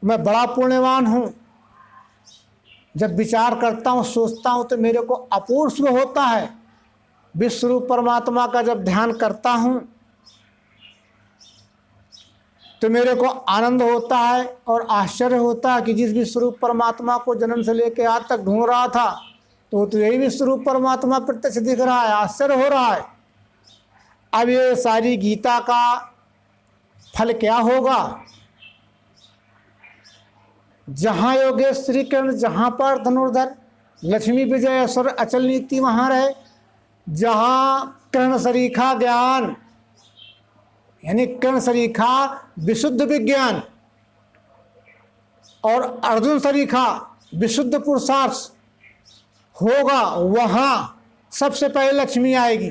मैं बड़ा पुण्यवान हूँ। जब विचार करता हूँ, सोचता हूँ तो मेरे को अपूर्व होता है। विश्वरूप परमात्मा का जब ध्यान करता हूँ तो मेरे को आनंद होता है और आश्चर्य होता है कि जिस विश्वरूप परमात्मा को जन्म से लेकर आज तक ढूंढ रहा था, तो यही विश्वरूप परमात्मा प्रत्यक्ष दिख रहा है। आश्चर्य हो रहा है। अब ये सारी गीता का फल क्या होगा? जहाँ योगेश श्री कृष्ण, जहाँ पर धनुर्धर, लक्ष्मी विजय असुर अचल नीति वहाँ रहे। जहाँ कृष्ण सरीखा ज्ञान यानी कृष्ण सरीखा विशुद्ध विज्ञान और अर्जुन सरीखा विशुद्ध पुरुषार्थ होगा, वहाँ सबसे पहले लक्ष्मी आएगी।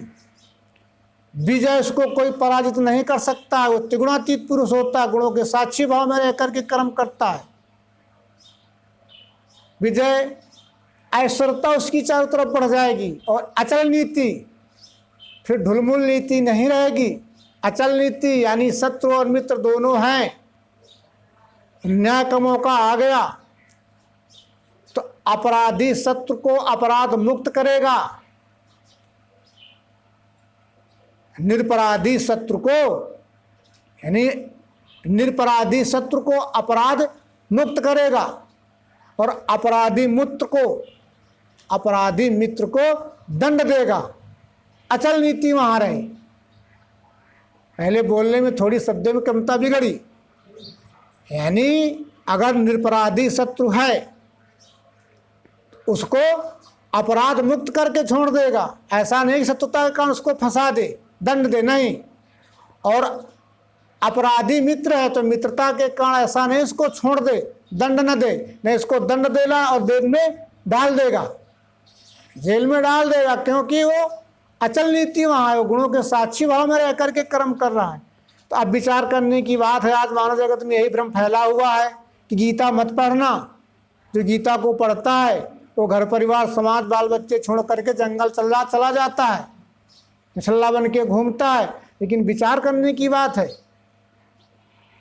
विजय उसको कोई पराजित नहीं कर सकता है। वो त्रिगुणातीत पुरुष होता है, गुणों के साक्षी भाव में रह करके कर्म करता है। विजय ऐश्वर्यता उसकी चारों तरफ बढ़ जाएगी। और अचल नीति, फिर ढुलमुल नीति नहीं रहेगी। अचल नीति यानी शत्रु और मित्र दोनों हैं। न्याय का मौका आ गया तो अपराधी शत्रु को अपराध मुक्त करेगा, निरपराधी शत्रु को यानी निरपराधी शत्रु को अपराध मुक्त करेगा, और अपराधी मित्र को दंड देगा। अचल नीति वहाँ रहे। पहले बोलने में थोड़ी शब्दों में क्षमता बिगड़ी, यानी अगर निरपराधी शत्रु है उसको अपराध मुक्त करके छोड़ देगा। ऐसा नहीं कि शत्रुता के कारण उसको फंसा दे, दंड दे, नहीं। और अपराधी मित्र है तो मित्रता के कारण ऐसा नहीं उसको छोड़ दे, दंड न दे, नहीं इसको दंड देगा और जेल में डाल देगा, जेल में डाल देगा, क्योंकि वो अचल नीति वहाँ है, वो गुणों के साक्षी भाव में रह करके कर्म कर रहा है। तो अब विचार करने की बात है। आज मानव जगत में यही भ्रम फैला हुआ है कि गीता मत पढ़ना। जो गीता को पढ़ता है वो घर परिवार समाज बाल बच्चे छोड़ करके जंगल चला जाता है, छल्ला बन के घूमता है। लेकिन विचार करने की बात है,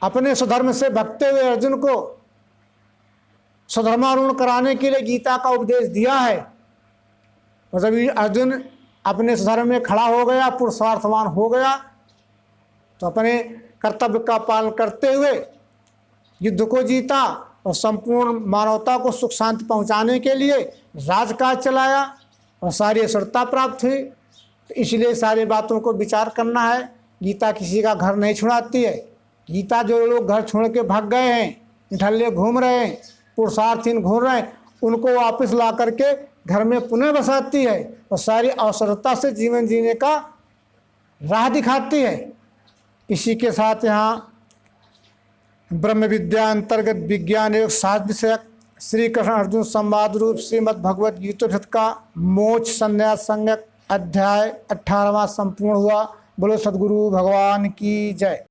अपने स्वधर्म से भगते हुए अर्जुन को स्वधर्मारूढ़ कराने के लिए गीता का उपदेश दिया है। और जब अर्जुन अपने स्वधर्म में खड़ा हो गया, पुरुषार्थवान हो गया, तो अपने कर्तव्य का पालन करते हुए युद्ध को जीता और संपूर्ण मानवता को सुख शांति पहुंचाने के लिए राजकाज चलाया और सारी असरता प्राप्त हुई। तो इसलिए सारी बातों को विचार करना है। गीता किसी का घर नहीं छुड़ाती है। गीता जो लोग घर छोड़ के भाग गए हैं, निठल्ले घूम रहे हैं, पुरुषार्थहीन घूम रहे हैं, उनको वापस ला करके घर में पुनः बसाती है और सारी अवसरता से जीवन जीने का राह दिखाती है। इसी के साथ यहाँ ब्रह्म विद्या अंतर्गत विज्ञान एवं शास्त्र विषयक श्री कृष्ण अर्जुन संवाद रूप श्रीमद् भगवत गीतोपनिषद का मोक्ष संन्यास संज्ञक अध्याय 18वां संपूर्ण हुआ। बोलो सद्गुरु भगवान की जय।